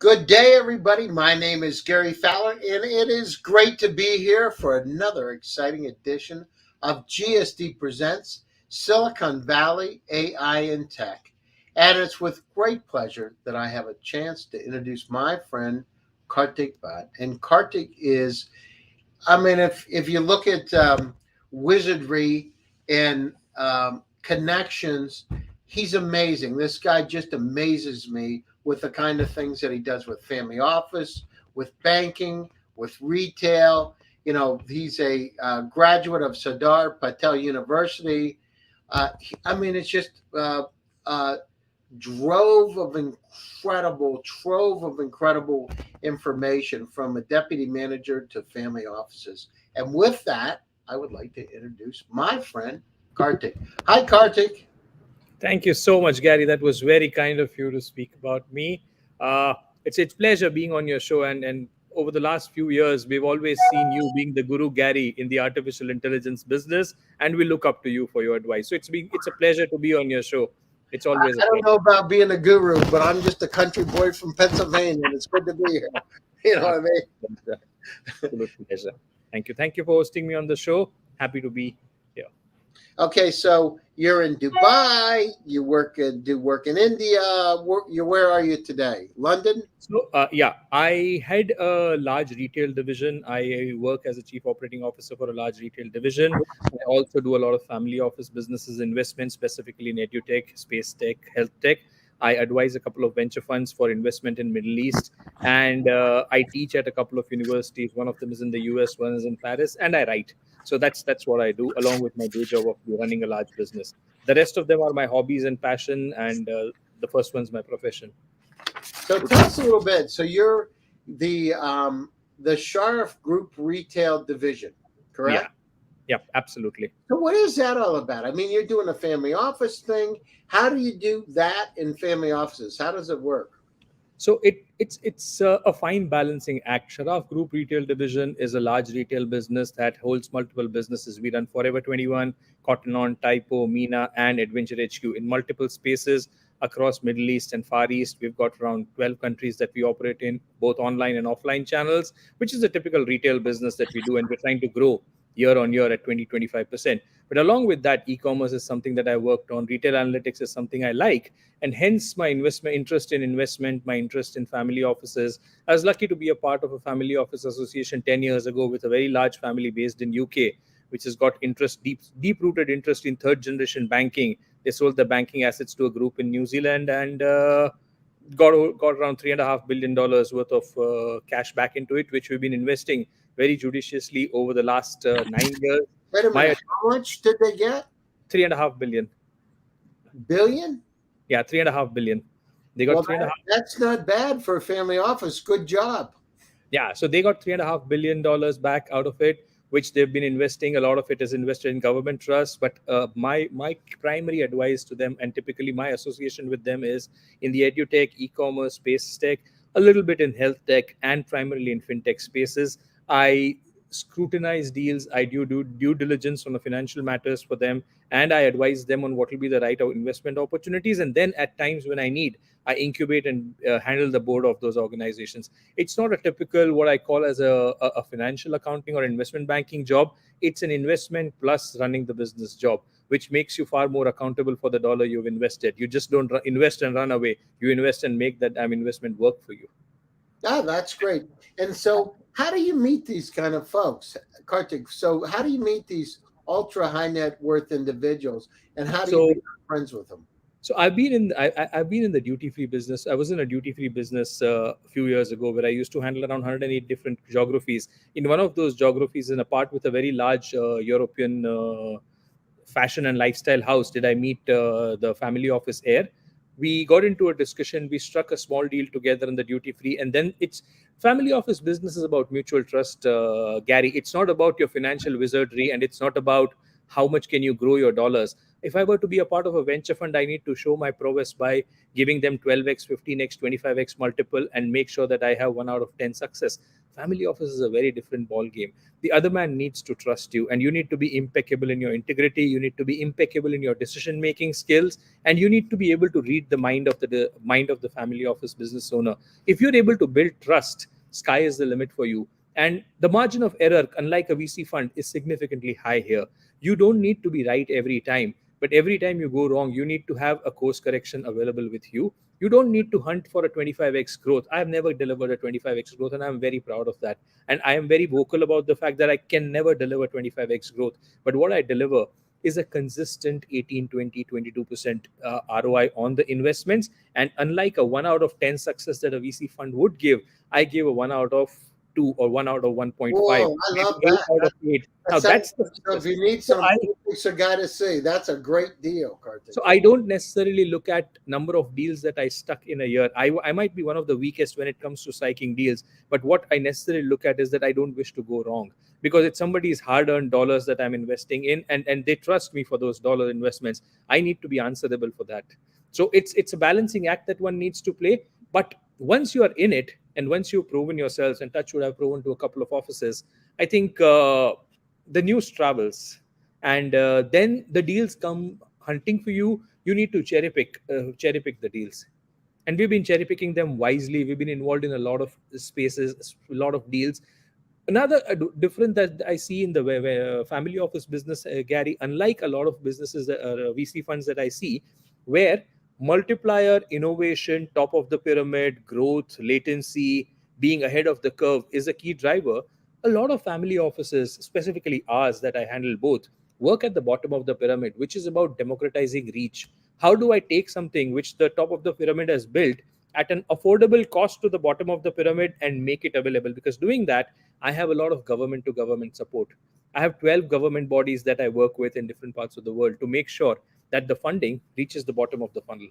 Good day, everybody. My name is Gary Fowler, and it is great to be here for another exciting edition of GSD Presents Silicon Valley AI and Tech. And it's with great pleasure that I have a chance to introduce my friend Kartik Bhatt. And Kartik is, if you look at wizardry and connections, he's amazing. This guy just amazes me with the kind of things that he does with family office, with banking, with retail. You know, he's a graduate of Sardar Patel University. It's just trove of incredible information from a deputy manager to family offices. And with that, I would like to introduce my friend Kartik. Hi, Kartik. Thank you so much, Gary. That was very kind of you to speak about me. It's pleasure being on your show, and over the last few years, we've always seen you being the guru, Gary, in the artificial intelligence business, and we look up to you for your advice. So it's a pleasure to be on your show. It's always a I don't pleasure. know about being a guru, but I'm just a country boy from Pennsylvania, and it's good to be here. You know what I mean? Absolute pleasure. Thank you for hosting me on the show. Happy to be here. Okay, so you're in Dubai. You do work in India. Where are you today? London. So, I had a large retail division. I work as a chief operating officer for a large retail division. I also do a lot of family office businesses, investments, specifically in edutech, space tech, health tech. I advise a couple of venture funds for investment in Middle East, and I teach at a couple of universities. One of them is in the US, one is in Paris, and I write. So that's what I do, along with my day job of running a large business. The rest of them are my hobbies and passion, and the first one's my profession. So tell us a little bit. So you're the Sharif Group Retail Division, correct? Yeah, absolutely. So what is that all about? I mean, you're doing a family office thing. How do you do that in family offices? How does it work? So it's a fine balancing act. Sharaf Group Retail Division is a large retail business that holds multiple businesses. We run Forever 21, Cotton On, Typo, Mina, and Adventure HQ in multiple spaces across Middle East and Far East. We've got around 12 countries that we operate in, both online and offline channels, which is a typical retail business that we do, and we're trying to grow year on year at 20-25%. But along with that, e-commerce is something that I worked on. Retail analytics is something I like, and hence my interest in investment, my interest in family offices. I was lucky to be a part of a family office association 10 years ago with a very large family based in UK, which has got deep rooted interest in third generation banking. They sold the banking assets to a group in New Zealand, and got around $3.5 billion worth of cash back into it, which we've been investing very judiciously over the last 9 years. Wait a minute. How much did they get? 3.5 billion. Billion? Yeah, 3.5 billion. They got That's not bad for a family office. Good job. Yeah, so they got $3.5 billion back out of it, which they've been investing. A lot of it is invested in government trusts. But my primary advice to them, and typically my association with them, is in the edutech, e-commerce, space tech, a little bit in health tech, and primarily in fintech spaces. I scrutinize deals. I do due diligence on the financial matters for them, and I advise them on what will be the right investment opportunities. And then at times when I need, I incubate and handle the board of those organizations. It's not a typical what I call as a financial accounting or investment banking job. It's an investment plus running the business job, which makes you far more accountable for the dollar you've invested. You just don't invest and run away. You invest and make that investment work for you. Oh, that's great. And so how do you meet these kind of folks, Kartik? So how do you meet these ultra high net worth individuals, and how do you become friends with them? So I've been in the duty free business. I was in a duty free business a few years ago where I used to handle around 108 different geographies. In one of those geographies, in a part with a very large European fashion and lifestyle house, did I meet the family office heir. We got into a discussion. We struck a small deal together in the duty free, and then it's family office business is about mutual trust, Gary. It's not about your financial wizardry, and it's not about how much can you grow your dollars. If I were to be a part of a venture fund, I need to show my prowess by giving them 12x, 15x, 25x multiple, and make sure that I have 1 out of 10 success. Family office is a very different ball game. The other man needs to trust you, and you need to be impeccable in your integrity. You need to be impeccable in your decision making skills, and you need to be able to read the mind of the family office business owner. If you're able to build trust, sky is the limit for you. And the margin of error, unlike a VC fund, is significantly high here. You don't need to be right every time, but every time you go wrong, you need to have a course correction available with you. You don't need to hunt for a 25x growth. I have never delivered a 25x growth, and I'm very proud of that. And I am very vocal about the fact that I can never deliver 25x growth. But what I deliver is a consistent 18, 20, 22% ROI on the investments. And unlike a 1 out of 10 success that a VC fund would give, I give a 1 out of 2 or 1 out of 1.5, Whoa, I maybe love 8 that. out of 8. That Now, sounds, that's the so if success. you need So some I a guy to see, that's a great deal, Kartik. so I don't necessarily look at number of deals that I stuck in a year. I might be one of the weakest when it comes to striking deals, but what I necessarily look at is that I don't wish to go wrong, because it's somebody's hard-earned dollars that I'm investing in, and they trust me for those dollar investments. I need to be answerable for that. So it's a balancing act that one needs to play. But once you are in it, and once you've proven yourselves, and touch would have proven to a couple of offices, I think the news travels, and then the deals come hunting for you. You need to cherry pick the deals, and we've been cherry picking them wisely. We've been involved in a lot of spaces, a lot of deals. Another difference that I see in the family office business, Gary, unlike a lot of businesses, VC funds that I see, where multiplier, innovation, top of the pyramid, growth, latency, being ahead of the curve is a key driver. A lot of family offices, specifically ours that I handle both, work at the bottom of the pyramid, which is about democratizing reach. How do I take something which the top of the pyramid has built at an affordable cost to the bottom of the pyramid and make it available? Because doing that, I have a lot of government to government support. I have 12 government bodies that I work with in different parts of the world to make sure that the funding reaches the bottom of the funnel.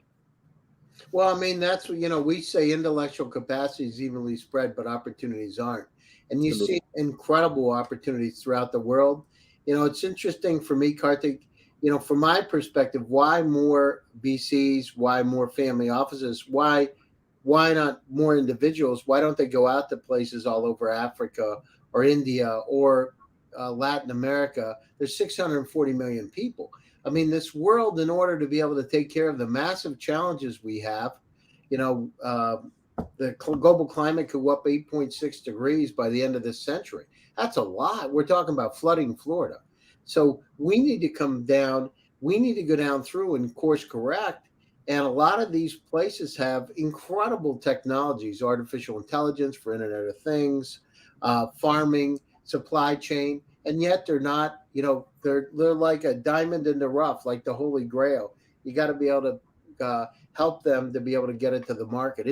Well, I mean, that's what, we say intellectual capacity is evenly spread, but opportunities aren't. And you see Absolutely. incredible opportunities throughout the world. It's interesting for me, Kartik, from my perspective, why more BCs, why more family offices, why not more individuals? Why don't they go out to places all over Africa or India or Latin America? There's 640 million people. I mean, this world, in order to be able to take care of the massive challenges we have, you know, uh, the global climate could go up 8.6 degrees by the end of this century. That's a lot. We're talking about flooding Florida. So we need to come down. We need to go down through and course correct. And a lot of these places have incredible technologies, artificial intelligence for Internet of Things, farming, supply chain, and yet they're not. They're like a diamond in the rough, like the Holy Grail. You got to be able to help them to be able to get it to the market.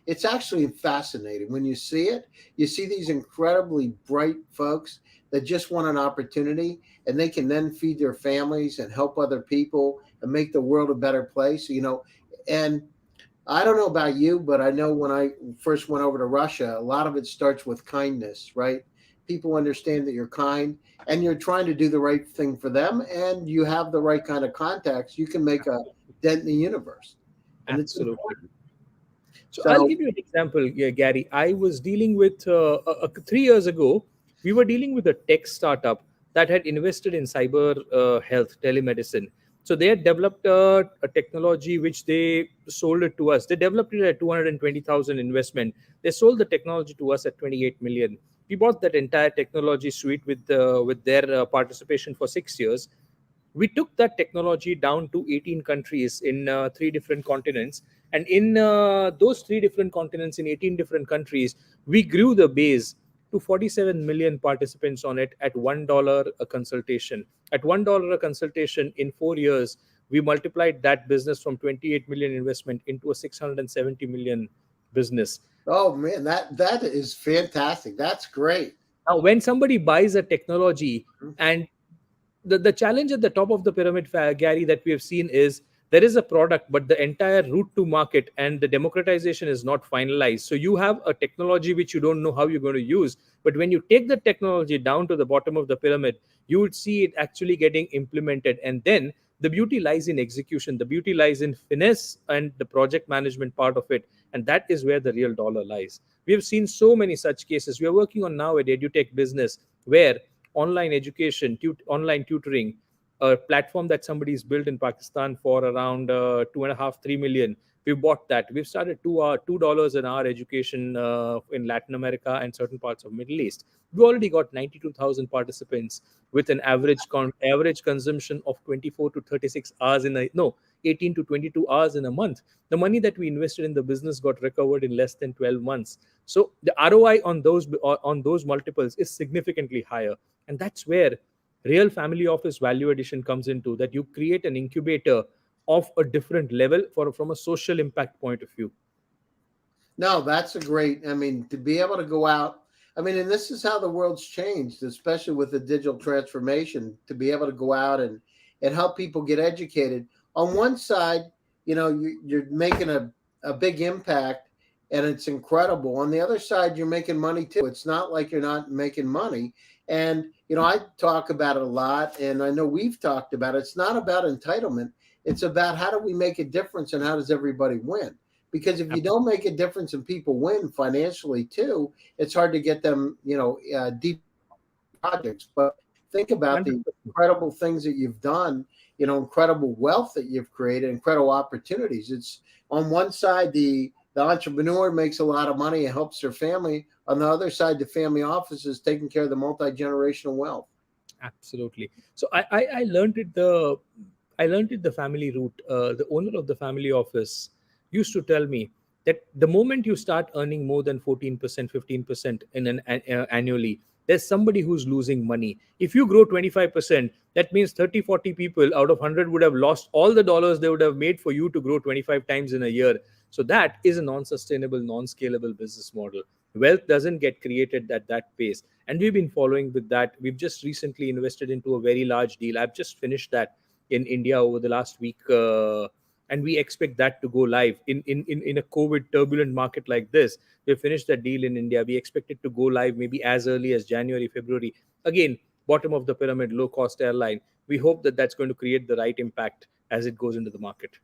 It's actually fascinating when you see it. You see these incredibly bright folks that just want an opportunity, and they can then feed their families and help other people and make the world a better place. And I don't know about you, but I know when I first went over to Russia, a lot of it starts with kindness, right? People understand that you're kind and you're trying to do the right thing for them, and you have the right kind of contacts. You can make a dent in the universe, and it's Absolutely. important. So I'll So, give you an example, yeah, Gary. I was dealing with 3 years ago. We were dealing with a tech startup that had invested in cyber health, telemedicine. So they had developed a technology which they sold it to us. They developed it at 220,000 investment. They sold the technology to us at 28 million. We bought that entire technology suite with their participation for 6 years. We took that technology down to 18 countries in three different continents, and in those three different continents in 18 different countries, we grew the base to 47 million participants on it at $1 a consultation. At $1 a consultation, in 4 years we multiplied that business from 28 million investment into a 670 million business. oh man, that is fantastic. That's great. Now when somebody buys a technology, and the challenge at the top of the pyramid, Gary, that we have seen is there is a product, but the entire route to market and the democratization is not finalized. So you have a technology which you don't know how you're going to use. But when you take the technology down to the bottom of the pyramid, you would see it actually getting implemented. And then The beauty lies in execution, the beauty lies in finesse and the project management part of it, and that is where the real dollar lies. We have seen so many such cases. We are working on now at edutech business where online education, online tutoring, a platform that somebody's built in Pakistan for around 2.5, 3 million. We've bought that. We've started $2 an hour education in Latin America and certain parts of Middle East. We already got 92,000 participants with an average consumption of 24 to 36 hours in a no 18 to 22 hours in a month. The money that we invested in the business got recovered in less than 12 months. So the ROI on those multiples is significantly higher, and that's where real family office value addition comes into that. You create an incubator of a different level for from a social impact point of view. No, that's a great. I mean, to be able to go out. I mean, and this is how the world's changed, especially with the digital transformation. To be able to go out and help people get educated. On one side, you're making a big impact, and it's incredible. On the other side, you're making money too. It's not like you're not making money. And I talk about it a lot, and I know we've talked about it. It's not about entitlement. It's about how do we make a difference, and how does everybody win? Because if you don't make a difference and people win financially too, it's hard to get them, deep projects. But think about the 100%. incredible things that you've done, incredible wealth that you've created, incredible opportunities. It's on one side, the entrepreneur makes a lot of money and helps their family. On the other side, the family office is taking care of the multi-generational wealth. Absolutely. So I learned it the family route. The owner of the family office used to tell me that the moment you start earning more than 14%, 15% annually, there's somebody who's losing money. If you grow 25%, that means 30, 40 people out of 100 would have lost all the dollars they would have made for you to grow 25 times in a year. So that is a non-sustainable, non-scalable business model. Wealth doesn't get created at that pace, and we've been following with that. We've just recently invested into a very large deal. I've just finished that in India over the last week, and we expect that to go live in a COVID turbulent market like this. We finished that deal in India. We expect it to go live maybe as early as January, February. Again, bottom of the pyramid, low cost airline. We hope that that's going to create the right impact as it goes into the market.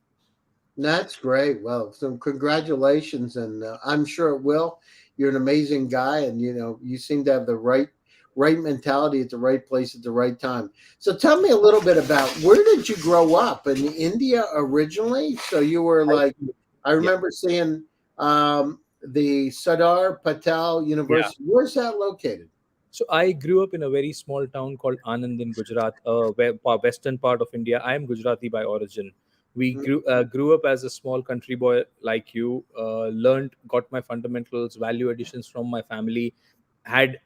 That's great. Well, so congratulations, and I'm sure it will. You're an amazing guy, and you seem to have the right mentality at the right place at the right time. So tell me a little bit about where did you grow up in India originally? So you were like, I Yeah. remember seeing the Sardar Patel Yeah. University. Where's that located? So I grew up in a very small town called Anand in Gujarat, western part of India. I am Gujarati by origin. We grew up as a small country boy like you. Got my fundamentals, value additions from my family, had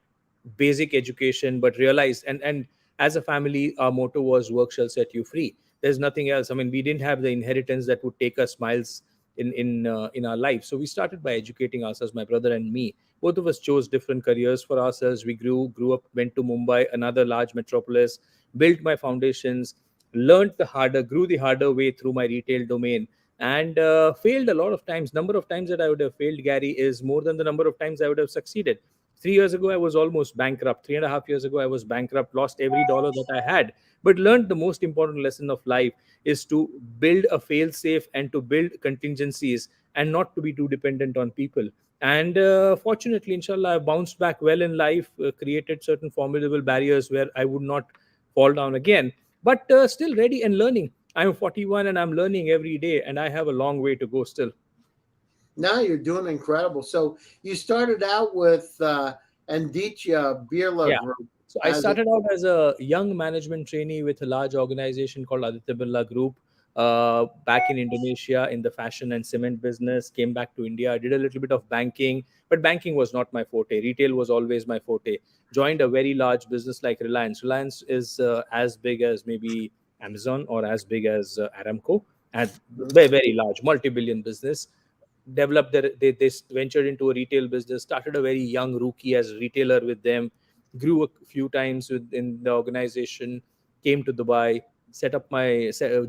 basic education, but realized and as a family, our motto was "Work shall set you free." There's nothing else. I mean, we didn't have the inheritance that would take us miles in our life. So we started by educating ourselves, my brother and me. Both of us chose different careers for ourselves. We grew up, went to Mumbai, another large metropolis, built my foundations, learned grew the harder way through my retail domain, and failed a lot of times. Number of times that I would have failed, Gary, is more than the number of times I would have succeeded. 3 years ago, I was almost bankrupt. 3.5 years ago, I was bankrupt, lost every dollar that I had, but learned the most important lesson of life is to build a fail safe and to build contingencies and not to be too dependent on people. And fortunately, inshallah, I bounced back well in life, created certain formidable barriers where I would not fall down again, but still ready and learning. I'm 41 and I'm learning every day, and I have a long way to go still. Now you're doing incredible. So you started out with Anditya Birla Yeah. Group So I as a started out as a young management trainee with a large organization called Aditya Birla Group back in Indonesia in the fashion and cement business. Came back to India. I did a little bit of banking, but banking was not my forte. Retail was always my forte. Joined a very large business like Reliance. Reliance is as big as maybe Amazon or as big as Aramco, and very, very large, multi-billion business. Developed they ventured into a retail business, started a very young rookie as a retailer with them, grew a few times within the organization, came to Dubai,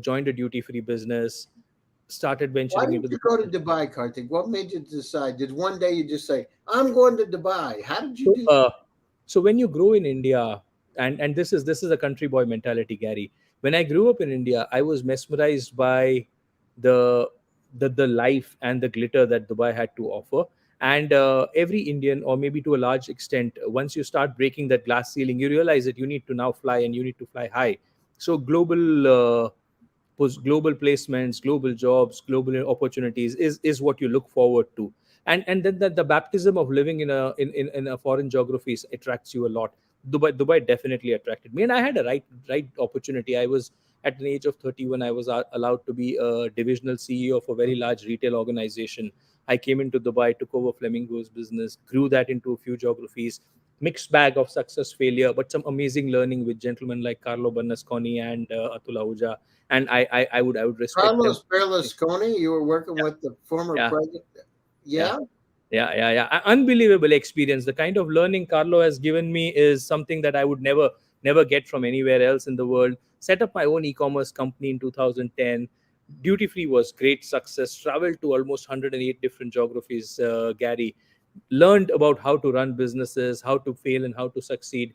joined a duty free business, started Why venturing did into the you go to Dubai, Kartik? What made you decide? Did one day you just say, I'm going to Dubai? How did you so, do uh, so when you grow in India, and this is a country boy mentality, Gary. When I grew up in India, I was mesmerized by the the life and the glitter that Dubai had to offer. And every Indian, or maybe to a large extent, once you start breaking that glass ceiling, you realize that you need to now fly, and you need to fly high. So global placements, global jobs, global opportunities is what you look forward to. And then the baptism of living in a foreign geographies attracts you a lot. Dubai definitely attracted me, and I had a right opportunity. I was at an age of 31. I was allowed to be a divisional CEO of a very large retail organization. I came into Dubai, took over Flamingo's business, grew that into a few geographies. Mixed bag of success, failure, but some amazing learning with gentlemen like Carlo Bernasconi and Atul Ahuja. And I would respect them. Carlos Berlusconi, you were working with the former Yeah, president. yeah, Yeah. yeah. Unbelievable experience. The kind of learning Carlo has given me is something that I would never get from anywhere else in the world. Set up my own e-commerce company in 2010. Duty free was great success. Traveled to almost 108 different geographies. Gary learned about how to run businesses, how to fail, and how to succeed.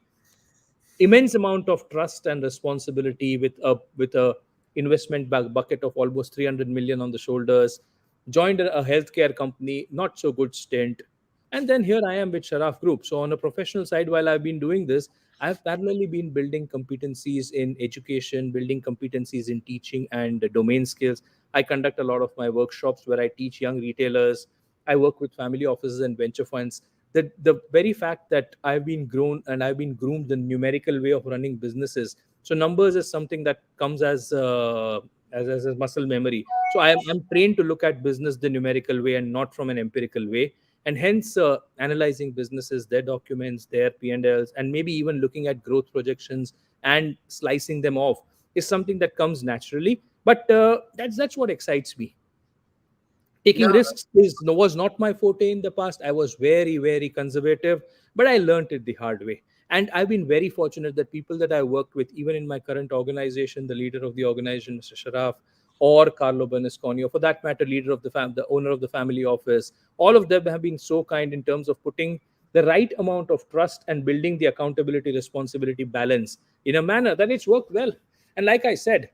Immense amount of trust and responsibility with a investment bucket of almost 300 million on the shoulders. Joined a healthcare company, not so good stint. And then here I am with Sharaf Group. So on a professional side, while I've been doing this, I've parallelly been building competencies in education, building competencies in teaching and domain skills. I conduct a lot of my workshops where I teach young retailers. I work with family offices and venture funds. The very fact that I've been grown and I've been groomed the numerical way of running businesses. So numbers is something that comes as a muscle memory. So I'm trained to look at business the numerical way and not from an empirical way. And hence analyzing businesses, their documents, their P&Ls, and maybe even looking at growth projections and slicing them off is something that comes naturally. But that's what excites me. Taking No, risks was not my forte in the past. I was very conservative, but I learned it the hard way. And I've been very fortunate that people that I worked with, even in my current organization, the leader of the organization, Mr. Sharaf, or Carlo Bernasconi, or for that matter, leader of the owner of the family office, all of them have been so kind in terms of putting the right amount of trust and building the accountability responsibility balance in a manner that it's worked well. And like I said,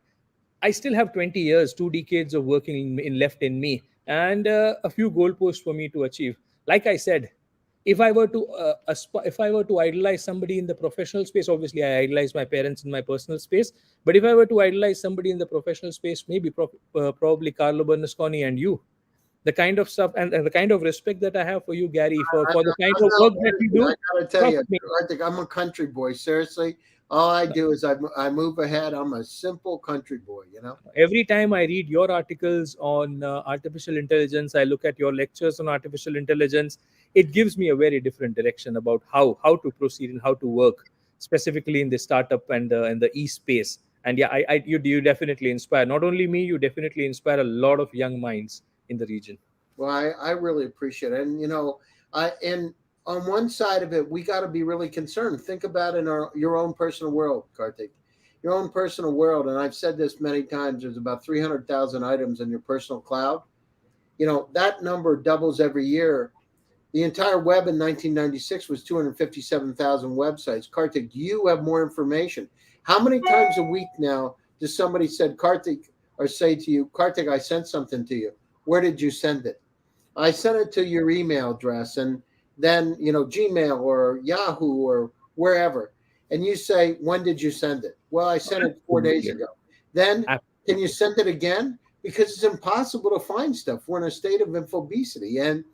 I still have 20 years, 2 decades of working in left in me, and a few goalposts for me to achieve. Like I said, if I were to idolize somebody in the professional space, obviously I idolize my parents in my personal space. But if I were to idolize somebody in the professional space, maybe probably Carlo Bernasconi and you. The kind of stuff and the kind of respect that I have for you, Gary, for the kind I'm of not work that worried. you I do. gotta tell Trust you, me. I think I'm a country boy. Seriously, all I do is I move ahead. I'm a simple country boy. You know. Every time I read your articles on artificial intelligence, I look at your lectures on artificial intelligence. It gives me a very different direction about how to proceed and how to work, specifically in the startup and the e space. And yeah, you definitely inspire not only me, you definitely inspire a lot of young minds in the region. Well, I really appreciate it, and and on one side of it, we got to be really concerned. Think about in your own personal world, Kartik, your own personal world. And I've said this many times. There's about 300,000 items in your personal cloud. That number doubles every year. The entire web in 1996 was 257,000 websites. Kartik, you have more information. How many times a week now does somebody said Kartik or say to you, Kartik, I sent something to you. Where did you send it? I sent it to your email address, and then Gmail or Yahoo or wherever. And you say, when did you send it? Well, I sent it 4 days Absolutely. ago. Then can you Absolutely. send it again? Because it's impossible to find stuff. We're in a state of infobesity. And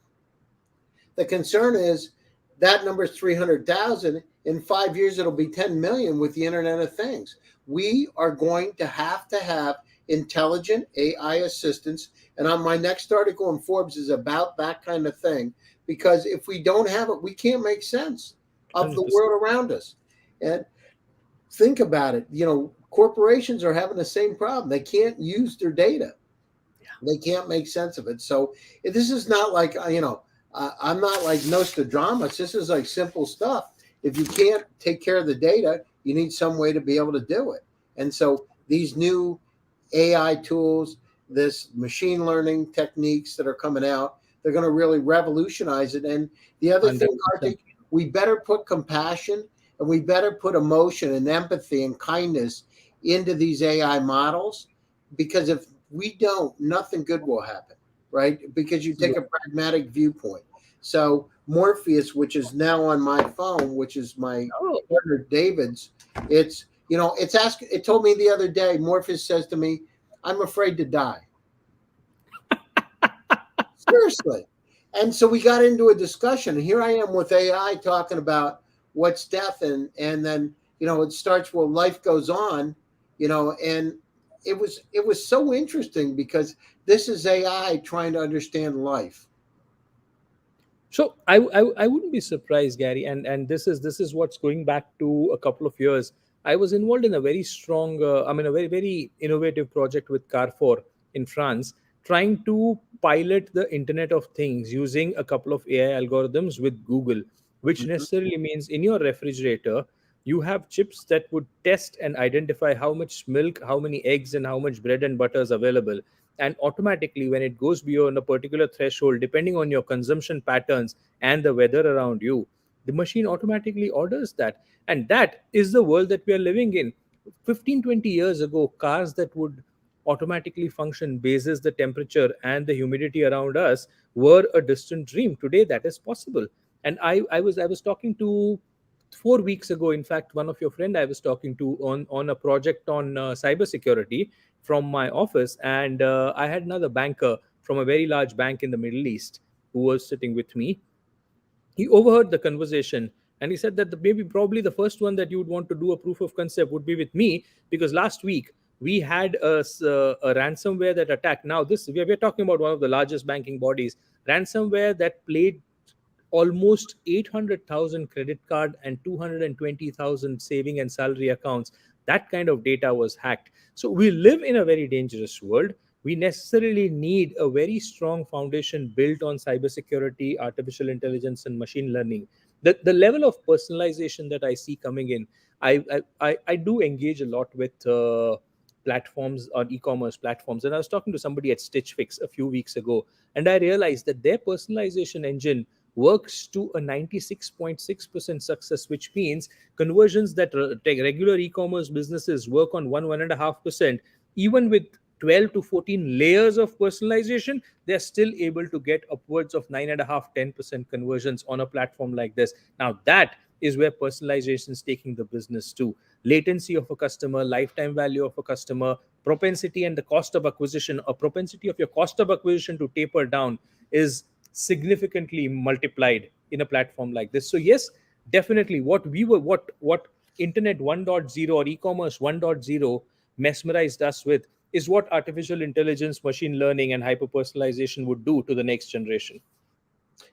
the concern is that number is 300,000. In 5 years, it'll be 10 million with the Internet of Things. We are going to have intelligent AI assistants. And on my next article in Forbes is about that kind of thing, because if we don't have it, we can't make sense of the 100%. world around us. And think about it. Corporations are having the same problem. They can't use their data. They can't make sense of it. So this is not like, I'm not like Nostradamus. This is like simple stuff. If you can't take care of the data, you need some way to be able to do it. And so these new AI tools, this machine learning techniques that are coming out, they're going to really revolutionize it. And the other thing, 100%. Kartik, we better put compassion and we better put emotion and empathy and kindness into these AI models, because if we don't, nothing good will happen, right? Because you take a pragmatic viewpoint. So Morpheus, which is now on my phone, which is my Oh, partner David's, it's it told me the other day, Morpheus says to me, I'm afraid to die. Seriously. And so we got into a discussion. Here I am with AI talking about what's death, and then it starts, well, life goes on, and it was so interesting because this is AI trying to understand life. so I wouldn't be surprised, Gary, and this is what's going back to a couple of years. I was involved in a very strong, a very very innovative project with Carrefour in France, trying to pilot the Internet of Things using a couple of AI algorithms with Google, which Mhm. necessarily means in your refrigerator you have chips that would test and identify how much milk, how many eggs, and how much bread and butter is available, and automatically when it goes beyond a particular threshold, depending on your consumption patterns and the weather around you, the machine automatically orders that. And that is the world that we are living in. 15-20 years ago, cars that would automatically function basis the temperature and the humidity around us were a distant dream. Today that is possible. And I was talking to 4 weeks ago, in fact, one of your friend I was talking to on a project on cybersecurity from my office, and I had another banker from a very large bank in the Middle East who was sitting with me. He overheard the conversation, and he said that maybe probably the first one that you would want to do a proof of concept would be with me, because last week we had a ransomware that attacked. Now this we're talking about one of the largest banking bodies. Ransomware that played almost 800,000 credit card and 220,000 saving and salary accounts. That kind of data was hacked. So we live in a very dangerous world. We necessarily need a very strong foundation built on cybersecurity, artificial intelligence, and machine learning. The level of personalization that I see coming in, I do engage a lot with platforms on e-commerce platforms, and I was talking to somebody at Stitch Fix a few weeks ago, and I realized that their personalization engine works to a 96.6% success, which means conversions that regular e-commerce businesses work on 1.5%, even with 12 to 14 layers of personalization, they're still able to get upwards of 9.5, 10% conversions on a platform like this. Now that is where personalization is taking the business to. Latency of a customer, lifetime value of a customer, propensity and the cost of acquisition, a propensity of your cost of acquisition to taper down is significantly multiplied in a platform like this. So yes, definitely what internet 1.0 or e-commerce 1.0 mesmerized us with is what artificial intelligence, machine learning, and hyper personalization would do to the next generation.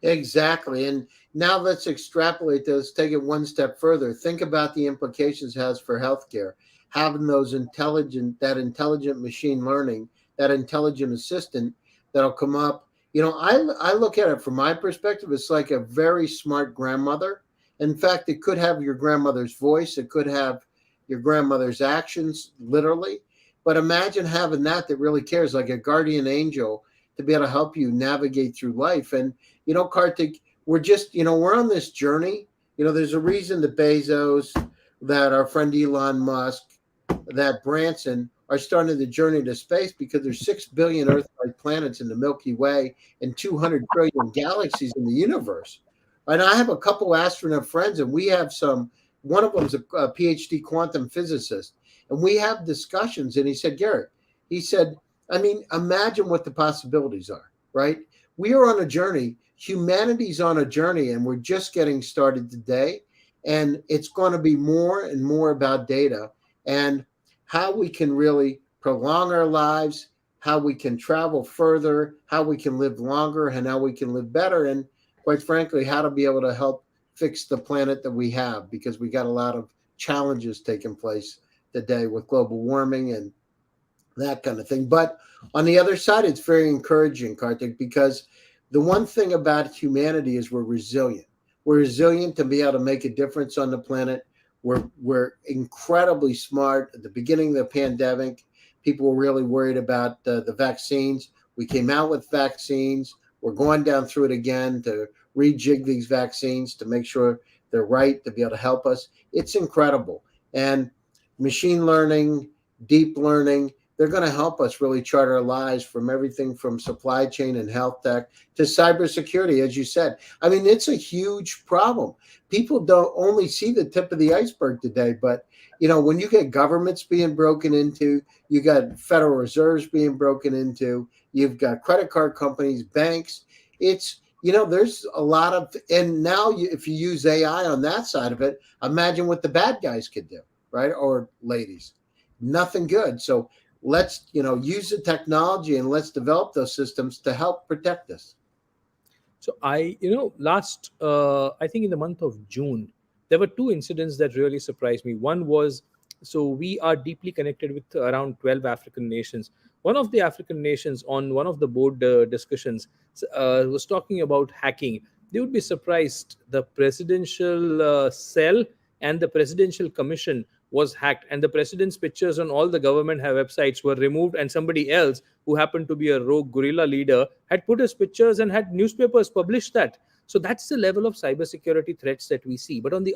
Exactly. And now let's extrapolate this, take it one step further. Think about the implications it has for healthcare. Having that intelligent machine learning, that intelligent assistant that'll come up. I look at it from my perspective, it's like a very smart grandmother. In fact, it could have your grandmother's voice, it could have your grandmother's actions, literally. But imagine having that really cares, like a guardian angel, to be able to help you navigate through life. And Kartik, we're on this journey. There's a reason that Bezos, that our friend Elon Musk, that Branson are starting the journey to space, because there's 6 billion Earth-like planets in the Milky Way and 200 trillion galaxies in the universe. And I have a couple astronaut friends, and we have one of them's a PhD quantum physicist, and we have discussions. And he said, Garrett, he said, I mean, imagine what the possibilities are, right? We are on a journey. Humanity's on a journey, and we're just getting started today. And it's going to be more and more about data and how we can really prolong our lives, how we can travel further, how we can live longer, and how we can live better. And quite frankly, how to be able to help fix the planet that we have, because we got a lot of challenges taking place today with global warming and that kind of thing. But on the other side, it's very encouraging, Kartik, because the one thing about humanity is we're resilient. We're resilient to be able to make a difference on the planet. We're incredibly smart. At the beginning of the pandemic, people were really worried about the vaccines. We came out with vaccines. We're going down through it again to rejig these vaccines to make sure they're right, to be able to help us. It's incredible. And machine learning, deep learning. They're going to help us really chart our lives from everything from supply chain and health tech to cybersecurity, as you said. I mean, it's a huge problem. People don't only see the tip of the iceberg today, but when you get governments being broken into, you got Federal Reserves being broken into, you've got credit card companies, banks. It's there's a lot of, and now if you use AI on that side of it, imagine what the bad guys could do, right? Or ladies, nothing good. So let's use the technology and let's develop those systems to help protect us. So last, I think in the month of June, there were two incidents that really surprised me. One was, so we are deeply connected with around 12 African nations. One of the African nations on one of the board discussions was talking about hacking. They would be surprised. The presidential cell and the presidential commission was hacked, and the president's pictures on all the government websites were removed, and somebody else who happened to be a rogue guerrilla leader had put his pictures and had newspapers publish that. So that's the level of cybersecurity threats that we see. But on the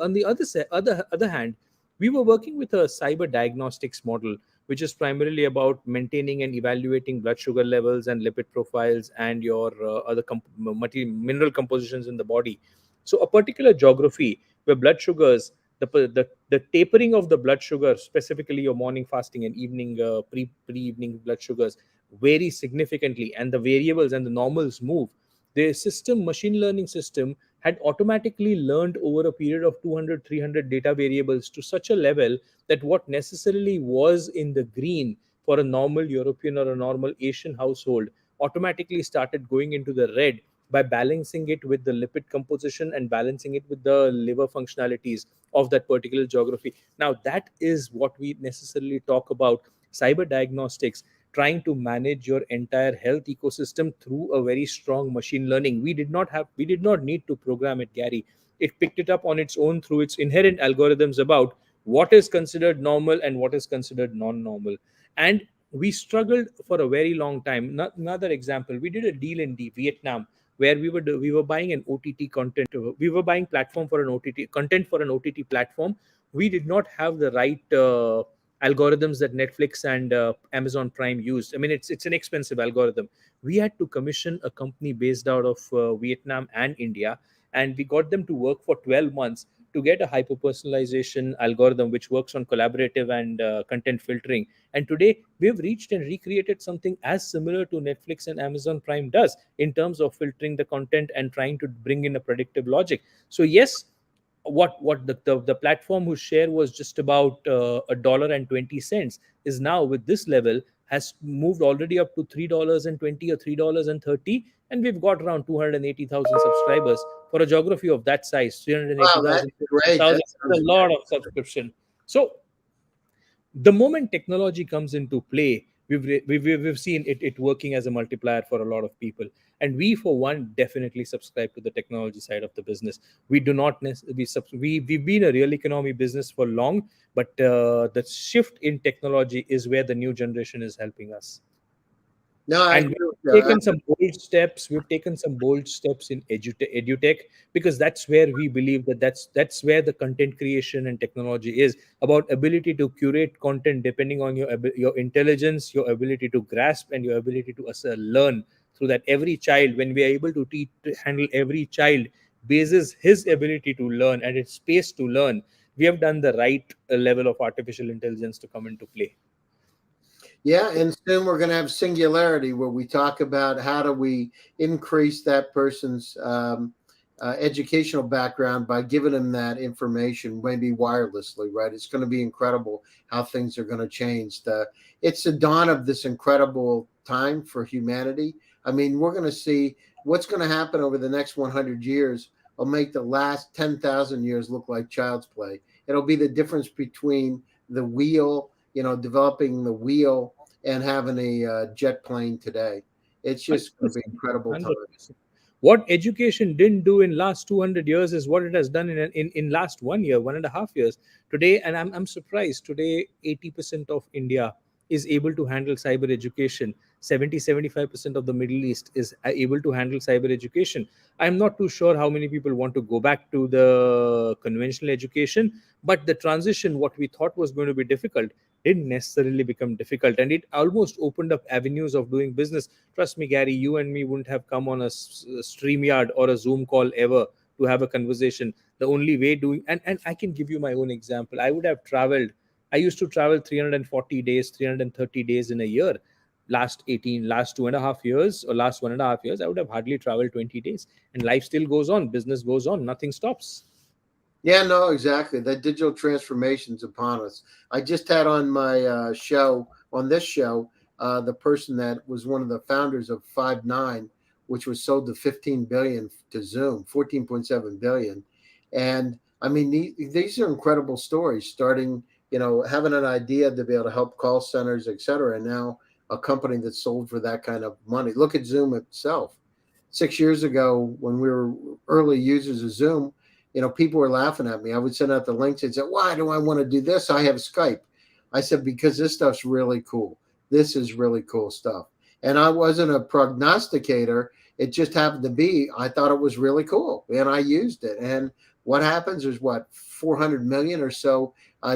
other hand, we were working with a cyber diagnostics model, which is primarily about maintaining and evaluating blood sugar levels and lipid profiles and your other mineral compositions in the body. So a particular geography where blood sugars, the tapering of the blood sugar, specifically your morning fasting and evening pre evening blood sugars, vary significantly, and the variables and the normals move. The machine learning system, had automatically learned over a period of 200, 300 data variables to such a level that what necessarily was in the green for a normal European or a normal Asian household automatically started going into the red by balancing it with the lipid composition and balancing it with the liver functionalities of that particular geography. Now, that is what we necessarily talk about cyber diagnostics, trying to manage your entire health ecosystem through a very strong machine learning. We did not need to program it, Gary. It picked it up on its own through its inherent algorithms about what is considered normal and what is considered non-normal. And we struggled for a very long time. Another example, we did a deal in Vietnam where we were buying an OTT content. We were buying platform for an OTT content for an OTT platform. We did not have the right algorithms that Netflix and Amazon Prime used. I mean, it's an expensive algorithm. We had to commission a company based out of Vietnam and India, and we got them to work for 12 months to get a hyper personalization algorithm which works on collaborative and content filtering. And today we've reached and recreated something as similar to Netflix and Amazon Prime does in terms of filtering the content and trying to bring in a predictive logic. So yes, what the platform whose share was just about $1.20 is now, with this level, has moved already up to $3.20 or $3.30, and we've got around 280,000 subscribers for a geography of that size. Wow, that's 380,000 great. That is a sounds lot of subscription. So the moment technology comes into play, we've seen it working as a multiplier for a lot of people. And we, for one, definitely subscribe to the technology side of the business. We do not we've been a real economy business for long, but the shift in technology is where the new generation is helping us. no, I And agree with we've you. taken some bold steps. We've taken some bold steps in edutech, because that's where we believe that's where the content creation and technology is about. Ability to curate content depending on your intelligence, your ability to grasp, and your ability to learn through that. Every child, when we are able to handle every child bases his ability to learn and its space to learn, we have done the right level of artificial intelligence to come into play. Yeah, and soon we're going to have singularity where we talk about how do we increase that person's educational background by giving them that information, maybe wirelessly, right? It's going to be incredible how things are going to change. It's the dawn of this incredible time for humanity. I mean, we're going to see what's going to happen over the next 100 years will make the last 10,000 years look like child's play. It'll be the difference between the wheel, developing the wheel and having a jet plane today. It's just going to be 100%, incredible time. 100%. What education didn't do in last 200 years is what it has done in last 1 year, 1.5 years. Today, and I'm surprised, today 80% of India is able to handle cyber education. 70-75% of the Middle East is able to handle cyber education. I'm not too sure how many people want to go back to the conventional education, but the transition, what we thought was going to be difficult, didn't necessarily become difficult, and it almost opened up avenues of doing business. Trust me, Gary, you and me wouldn't have come on a StreamYard or a Zoom call ever to have a conversation. The only way doing, and I can give you my own example. I would have traveled. I used to travel 340 days, 330 days in a year. Last 2.5 years, or last 1.5 years, I would have hardly traveled 20 days. And life still goes on, business goes on, nothing stops. Yeah, no, exactly. That digital transformation's upon us. I just had on my on this show, the person that was one of the founders of Five9, which was sold to 15 billion to Zoom, 14.7 billion. And I mean, these are incredible stories. Starting, having an idea to be able to help call centers, et cetera, and now a company that's sold for that kind of money. Look at Zoom itself. 6 years ago, when we were early users of Zoom, people were laughing at me. I would send out the links and say, "Why do I want to do this? I have Skype." I said, "Because this stuff's really cool. This is really cool stuff." And I wasn't a prognosticator. It just happened to be, I thought it was really cool and I used it. And what happens is 400 million or so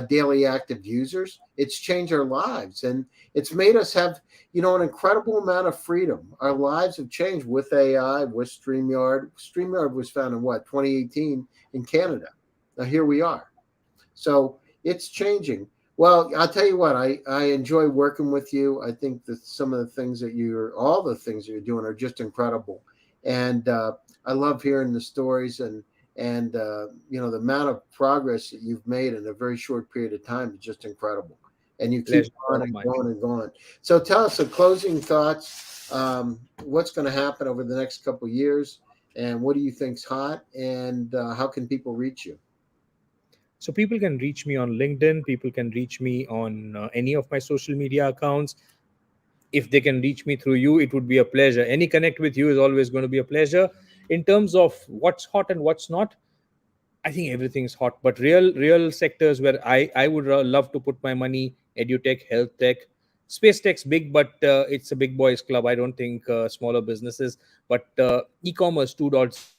daily active users. It's changed our lives, and it's made us have, an incredible amount of freedom. Our lives have changed with AI, with StreamYard. StreamYard was founded in 2018 in Canada. Now here we are. So it's changing. Well, I'll tell you what, I enjoy working with you. I think that all the things that you're doing are just incredible. And I love hearing the stories and the amount of progress that you've made in a very short period of time is just incredible. And you keep Pleasure on of and mine. going and going. So tell us the closing thoughts. What's going to happen over the next couple of years, and what do you think's hot, and how can people reach you? So people can reach me on LinkedIn. People can reach me on any of my social media accounts. If they can reach me through you, it would be a pleasure. Any connect with you is always going to be a pleasure. In terms of what's hot and what's not, I think everything's hot. But real sectors where I would love to put my money: edutech, health tech, space tech's big, but it's a big boys club. I don't think smaller businesses, but e-commerce 2.0 is interesting.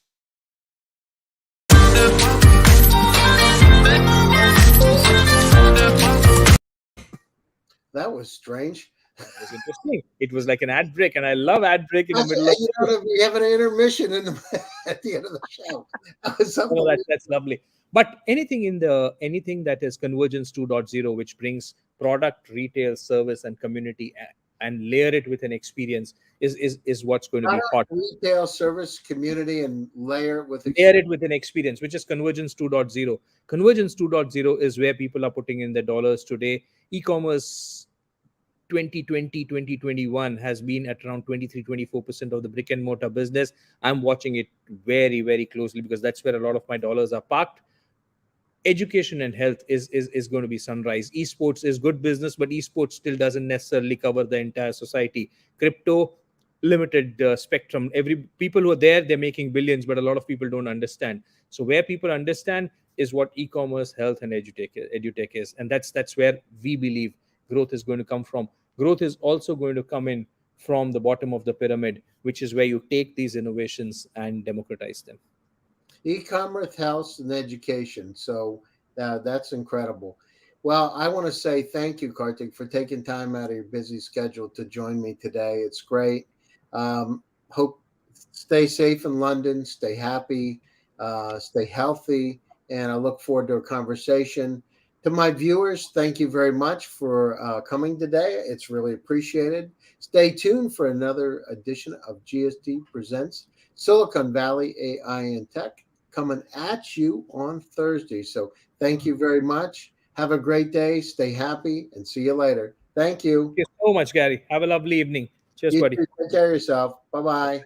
It was like an ad break, and I love ad breaks. That was strange. It was interesting. It was like an ad break, and I love ad break in the middle of. We have an intermission at the end of the show. That was Oh, unbelievable. that's lovely. But anything that is Convergence 2.0, which brings product, retail, service, and community, and layer it with an experience, is what's going to be Product, hot. retail, service, community, and layer with Layer experience. it with an experience, which is Convergence 2.0. Convergence 2.0 is where people are putting in their dollars today. E-commerce 2020 2021 has been at around 23-24% of the brick and mortar business. I'm watching it very, very closely because that's where a lot of my dollars are parked. Education and health is going to be sunrise. Esports is good business, but esports still doesn't necessarily cover the entire society. Crypto, limited spectrum. Every people who are there, they're making billions, but a lot of people don't understand. So where people understand is what e-commerce, health, and edutech is, and that's where we believe growth is going to come from. Growth is also going to come in from the bottom of the pyramid, which is where you take these innovations and democratize them. E-commerce, health, and education. So that's incredible. Well, I want to say thank you, Kartik, for taking time out of your busy schedule to join me today. It's great. Hope stay safe in London, stay happy, stay healthy, and I look forward to a conversation. To my viewers, thank you very much for coming today. It's really appreciated. Stay tuned for another edition of GSD Presents Silicon Valley AI and Tech, coming at you on Thursday. So thank you very much. Have a great day. Stay happy and see you later. Thank you. Thank you so much, Gary. Have a lovely evening. Cheers, You buddy. too. Take care of yourself. Bye bye.